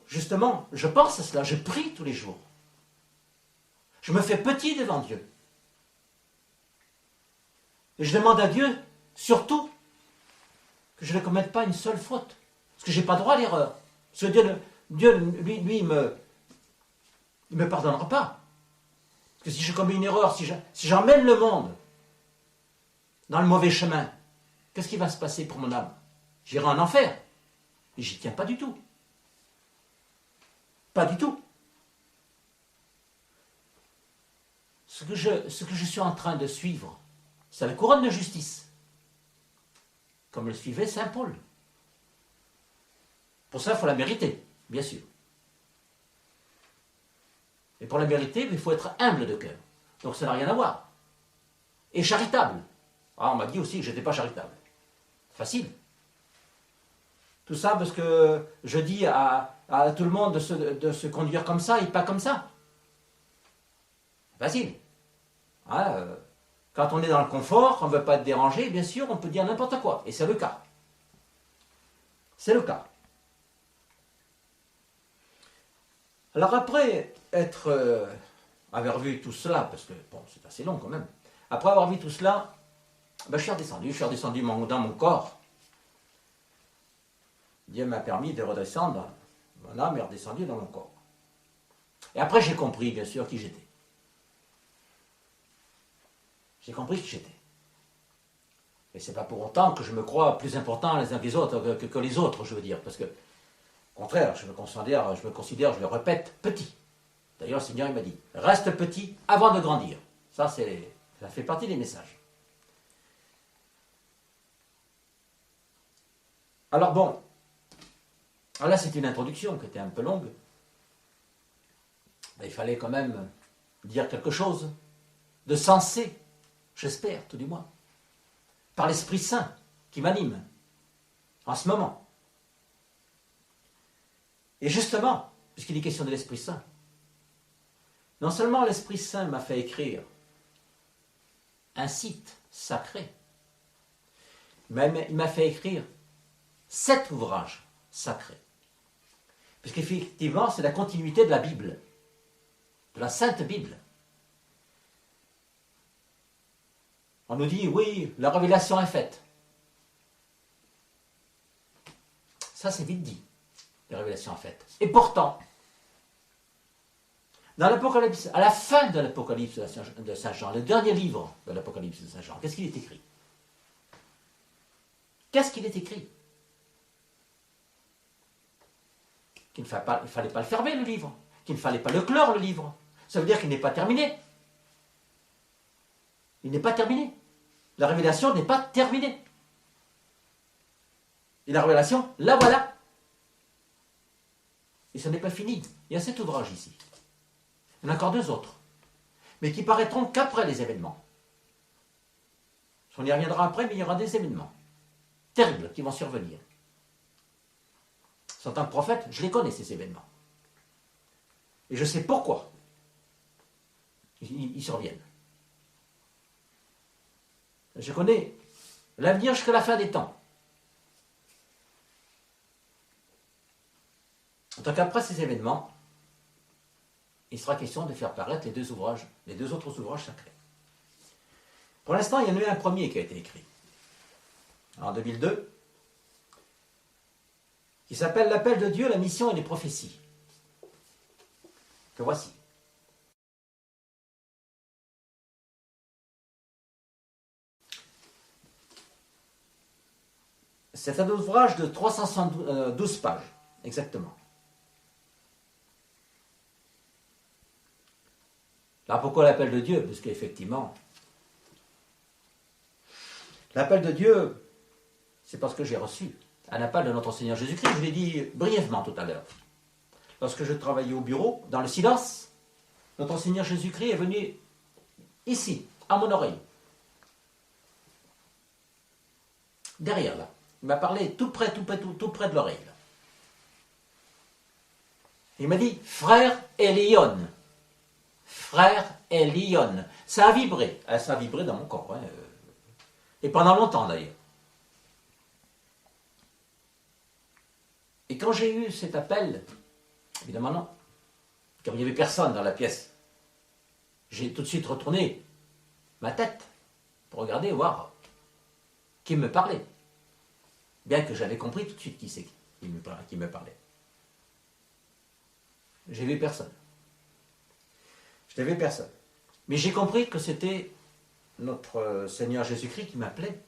justement, je pense à cela, je prie tous les jours. Je me fais petit devant Dieu. Et je demande à Dieu, surtout, que je ne commette pas une seule faute. Parce que je n'ai pas droit à l'erreur. Parce que Dieu lui, il me pardonnera pas. Parce que si je commets une erreur, si j'emmène le monde dans le mauvais chemin, qu'est-ce qui va se passer pour mon âme? J'irai en enfer. Et j'y tiens pas du tout. Pas du tout. Ce que je suis en train de suivre, c'est la couronne de justice. Comme le suivait Saint Paul. Pour ça, il faut la mériter, bien sûr. Et pour la mériter, il faut être humble de cœur. Donc ça n'a rien à voir. Et charitable. Ah, on m'a dit aussi que je n'étais pas charitable. Facile. Tout ça parce que je dis à tout le monde de se conduire comme ça et pas comme ça. Facile. Quand on est dans le confort, on ne veut pas être dérangé, bien sûr, on peut dire n'importe quoi. Et c'est le cas. C'est le cas. Alors après avoir vu tout cela, parce que bon, c'est assez long quand même, après avoir vu tout cela, je suis redescendu dans mon corps. Dieu m'a permis de redescendre, mon âme est redescendue dans mon corps. Et après j'ai compris, bien sûr, qui j'étais. J'ai compris qui j'étais. Et c'est pas pour autant que je me crois plus important les uns que les autres, que les autres, je veux dire, parce que, au contraire, je me considère, je le répète, petit. D'ailleurs, le Seigneur il m'a dit, reste petit avant de grandir. Ça fait partie des messages. Alors bon, là c'est une introduction qui était un peu longue. Mais il fallait quand même dire quelque chose de sensé, j'espère tout du moins, par l'Esprit Saint qui m'anime en ce moment. Et justement, puisqu'il est question de l'Esprit Saint, non seulement l'Esprit Saint m'a fait écrire un site sacré, mais il m'a fait écrire 7 ouvrages sacrés. Puisqu'effectivement, c'est la continuité de la Bible, de la Sainte Bible. On nous dit, oui, la révélation est faite. Ça, c'est vite dit, la révélation est faite. Et pourtant, dans l'Apocalypse, à la fin de l'Apocalypse de Saint Jean, le dernier livre de l'Apocalypse de Saint Jean, qu'est-ce qu'il est écrit? Qu'est-ce qu'il est écrit? Qu'il ne fallait pas le fermer, le livre, qu'il ne fallait pas le clore, le livre. Ça veut dire qu'il n'est pas terminé. Il n'est pas terminé. La révélation n'est pas terminée. Et la révélation, la voilà. Et ce n'est pas fini. Il y a 7 ouvrages ici. Il y en a encore 2 autres, mais qui paraîtront qu'après les événements. On y reviendra après, mais il y aura des événements terribles qui vont survenir. En tant que prophète, je les connais, ces événements. Et je sais pourquoi ils surviennent. Je connais l'avenir jusqu'à la fin des temps. Donc après ces événements, il sera question de faire paraître les 2 autres ouvrages sacrés. Pour l'instant, il y en a eu un premier qui a été écrit, en 2002, qui s'appelle L'appel de Dieu, la mission et les prophéties. Que voici. C'est un ouvrage de 312 pages, exactement. Là, pourquoi l'appel de Dieu? Parce qu'effectivement, l'appel de Dieu, c'est parce que j'ai reçu un appel de notre Seigneur Jésus-Christ. Je l'ai dit brièvement tout à l'heure. Lorsque je travaillais au bureau, dans le silence, notre Seigneur Jésus-Christ est venu ici, à mon oreille. Derrière, là. Il m'a parlé tout près de l'oreille. Là. Il m'a dit, frère Elion. Frère Elion. Ça a vibré. Ça a vibré dans mon corps. Hein. Et pendant longtemps d'ailleurs. Et quand j'ai eu cet appel, évidemment non, comme il n'y avait personne dans la pièce, j'ai tout de suite retourné ma tête pour regarder, voir qui me parlait. Bien que j'avais compris tout de suite qui c'est qui me parlait. J'ai vu personne. Je n'avais personne. Mais j'ai compris que c'était notre Seigneur Jésus-Christ qui m'appelait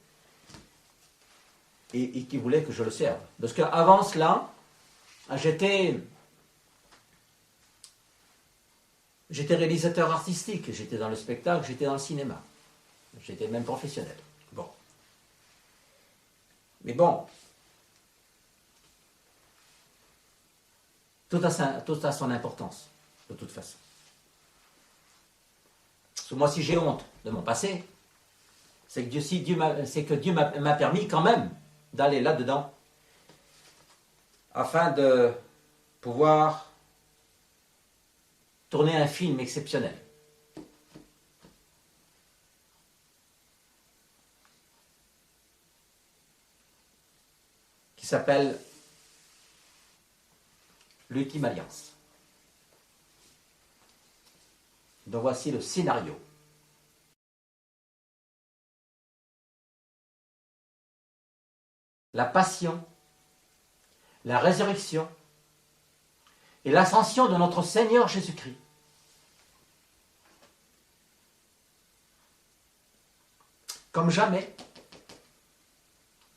et qui voulait que je le serve. Parce qu'avant cela, j'étais réalisateur artistique, j'étais dans le spectacle, j'étais dans le cinéma. J'étais même professionnel. Bon. Mais bon, tout a son importance, de toute façon. Parce que moi, si j'ai honte de mon passé, c'est que Dieu m'a permis quand même d'aller là-dedans, afin de pouvoir tourner un film exceptionnel. Qui s'appelle L'Ultime Alliance. Donc voici le scénario. La passion, la résurrection et l'ascension de notre Seigneur Jésus-Christ. Comme jamais,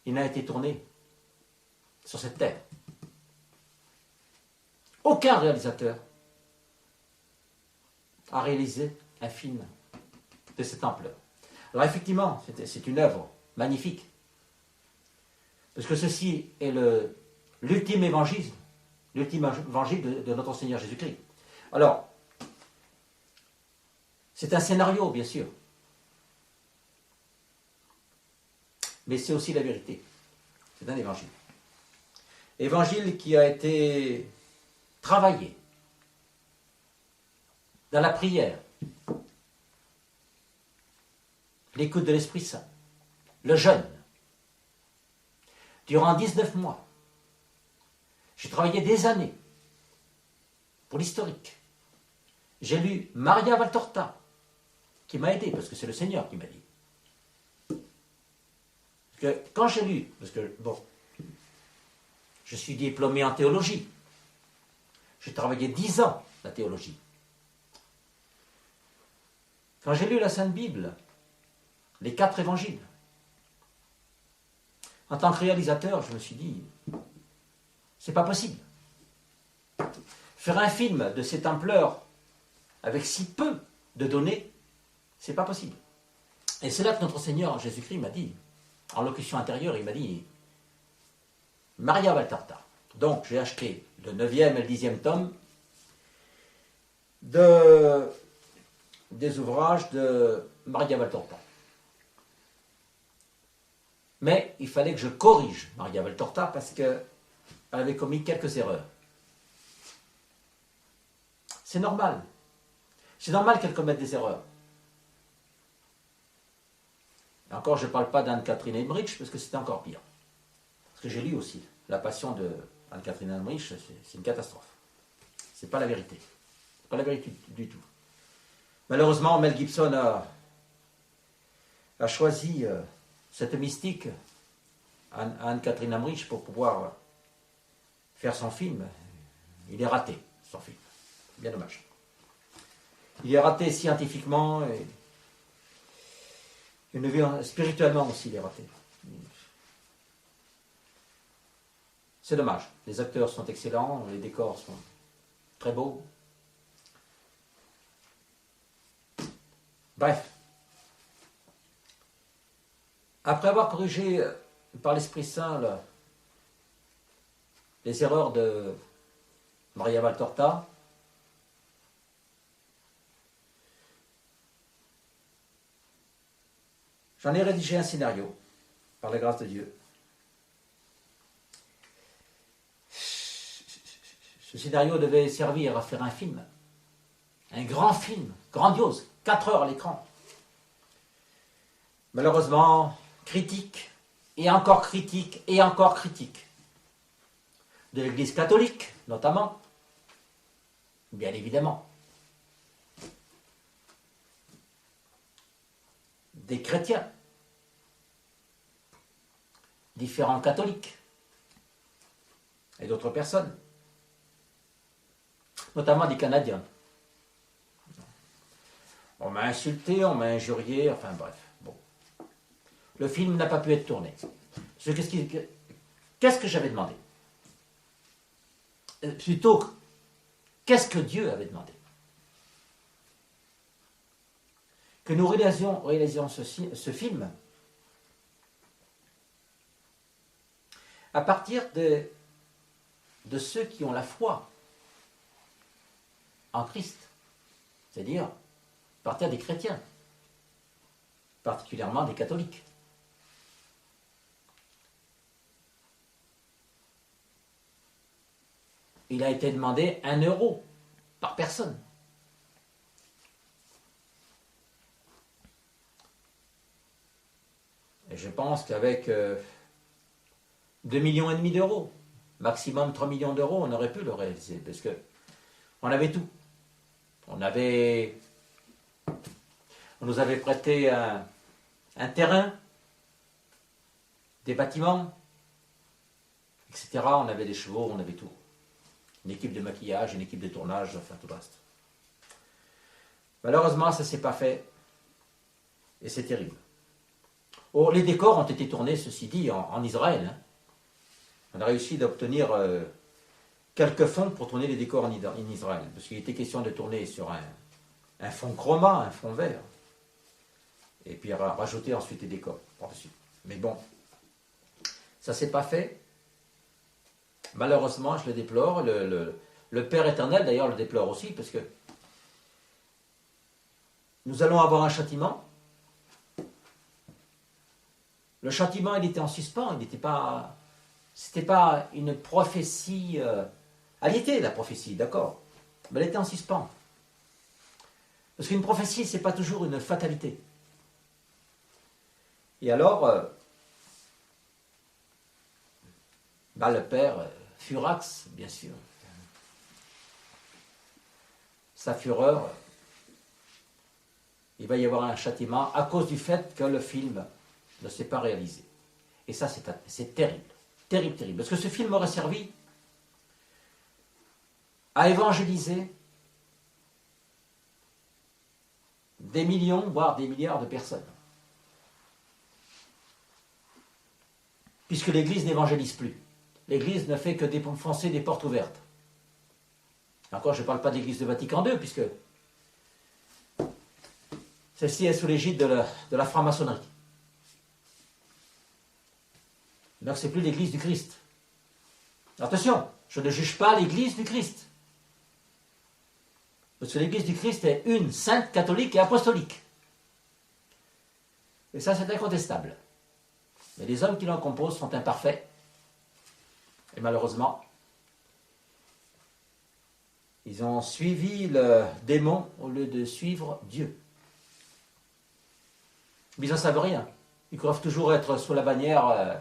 il n'a été tourné sur cette terre. Aucun réalisateur a réalisé un film de cette ampleur. Alors effectivement, c'est une œuvre magnifique. Parce que ceci est l'ultime évangile de notre Seigneur Jésus-Christ. Alors, c'est un scénario, bien sûr. Mais c'est aussi la vérité. C'est un évangile. Évangile qui a été travaillé dans la prière, l'écoute de l'Esprit Saint, le jeûne. Durant 19 mois, j'ai travaillé des années pour l'historique. J'ai lu Maria Valtorta, qui m'a aidé, parce que c'est le Seigneur qui m'a dit. Parce que quand j'ai lu, parce que, bon, je suis diplômé en théologie. J'ai travaillé 10 ans la théologie. Quand j'ai lu la Sainte Bible, les 4 évangiles, en tant que réalisateur, je me suis dit, c'est pas possible. Faire un film de cette ampleur, avec si peu de données, c'est pas possible. Et c'est là que notre Seigneur Jésus-Christ m'a dit, en locution intérieure, il m'a dit, Maria Valtorta. Donc j'ai acheté le 9e et le 10e tome des ouvrages de Maria Valtorta. Mais il fallait que je corrige Maria Valtorta parce qu'elle avait commis quelques erreurs. C'est normal. C'est normal qu'elle commette des erreurs. Et encore, je ne parle pas d'Anne-Catherine Emmerich parce que c'était encore pire. Parce que j'ai lu aussi La Passion de Anne-Catherine Emmerich, c'est une catastrophe. C'est pas la vérité. C'est pas la vérité du tout. Malheureusement, Mel Gibson a choisi cette mystique, Anne-Catherine Emmerich, pour pouvoir faire son film. Il est raté, son film. Bien dommage. Il est raté scientifiquement et spirituellement aussi, il est raté. C'est dommage. Les acteurs sont excellents, les décors sont très beaux. Bref. Après avoir corrigé par l'Esprit Saint les erreurs de Maria Valtorta, j'en ai rédigé un scénario, par la grâce de Dieu. Ce scénario devait servir à faire un film, un grand film, grandiose, 4 heures à l'écran. Malheureusement, critique, et encore critique, et encore critique. De l'Église catholique, notamment, bien évidemment. Des chrétiens, différents catholiques, et d'autres personnes, notamment des Canadiens. On m'a insulté, on m'a injurié, enfin bref. Bon. Le film n'a pas pu être tourné. Qu'est-ce que j'avais demandé? Plutôt, qu'est-ce que Dieu avait demandé? Que nous réalisions ce film à partir de ceux qui ont la foi en Christ, c'est-à-dire à partir des chrétiens, particulièrement des catholiques. Il a été demandé 1 euro par personne. Et je pense qu'avec 2,5 millions d'euros, maximum 3 millions d'euros, on aurait pu le réaliser, parce que on avait tout. On nous avait prêté un terrain, des bâtiments, etc. On avait des chevaux, on avait tout. Une équipe de maquillage, une équipe de tournage, enfin tout le reste. Malheureusement, ça ne s'est pas fait. Et c'est terrible. Oh, les décors ont été tournés, ceci dit, en Israël. Hein. On a réussi d'obtenir quelques fonds pour tourner les décors en Israël. Parce qu'il était question de tourner sur un fond chroma, un fond vert. Et puis rajouter ensuite les décors par-dessus. Mais bon, Ça ne s'est pas fait. Malheureusement, je le déplore. Le Père éternel, d'ailleurs, le déplore aussi, parce que nous allons avoir un châtiment. Le châtiment, il était en suspens, il n'était pas... C'était pas une prophétie... Elle y était, la prophétie, d'accord, mais elle était en suspens. Parce qu'une prophétie, ce n'est pas toujours une fatalité. Et alors, le Père furax, bien sûr. Sa fureur, il va y avoir un châtiment à cause du fait que le film ne s'est pas réalisé. Et ça, c'est terrible. Terrible, terrible. Parce que ce film aurait servi à évangéliser des millions, voire des milliards de personnes. Puisque l'Église n'évangélise plus. L'Église ne fait que défoncer des portes ouvertes. Encore, je ne parle pas de l'Église de Vatican II, puisque celle-ci est sous l'égide de la franc-maçonnerie. Donc, ce n'est plus l'Église du Christ. Attention, je ne juge pas l'Église du Christ. Parce que l'Église du Christ est une, sainte, catholique et apostolique. Et ça, c'est incontestable. Mais les hommes qui l'en composent sont imparfaits. Et malheureusement, ils ont suivi le démon au lieu de suivre Dieu. Mais ils n'en savent rien. Ils croient toujours être sous la bannière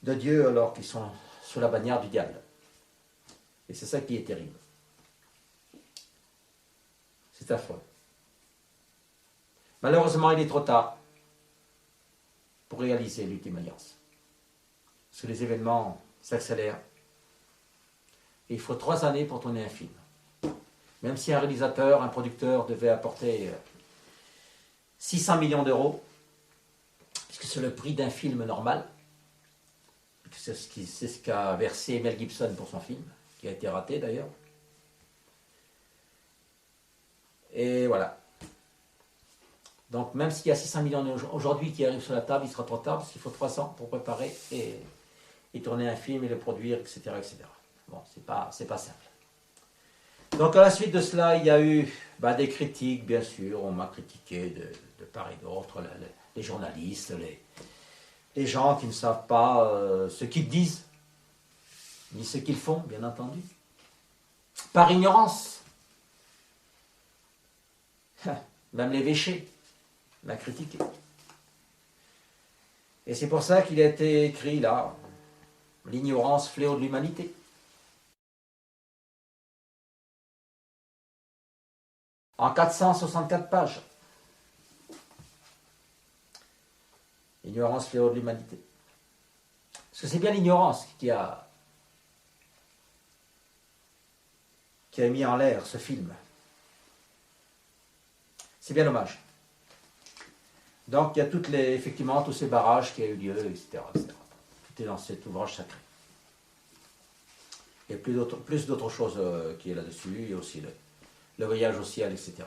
de Dieu alors qu'ils sont sous la bannière du diable. Et c'est ça qui est terrible. C'est affreux. Malheureusement, il est trop tard pour réaliser l'ultime alliance. Parce que les événements s'accélèrent. Et il faut 3 années pour tourner un film. Même si un réalisateur, un producteur devait apporter 600 millions d'euros, puisque c'est le prix d'un film normal, c'est ce qu'a versé Mel Gibson pour son film, qui a été raté d'ailleurs. Et voilà. Donc même s'il y a 600 millions aujourd'hui qui arrivent sur la table, il sera trop tard parce qu'il faut 300 pour préparer et tourner un film et le produire, etc. etc. Bon, c'est pas simple. Donc à la suite de cela, il y a eu des critiques, bien sûr. On m'a critiqué de part et d'autre, les journalistes, les gens qui ne savent pas ce qu'ils disent, ni ce qu'ils font, bien entendu. Par ignorance. Même l'évêché m'a critiqué. Et c'est pour ça qu'il a été écrit là, l'ignorance fléau de l'humanité. En 464 pages. L'ignorance fléau de l'humanité. Parce que c'est bien l'ignorance qui a mis en l'air ce film. C'est bien dommage. Donc il y a effectivement tous ces barrages qui ont eu lieu, etc., etc. Tout est dans cet ouvrage sacré. Il y a plus d'autres choses qui est là-dessus. Il y a aussi le voyage au ciel, etc.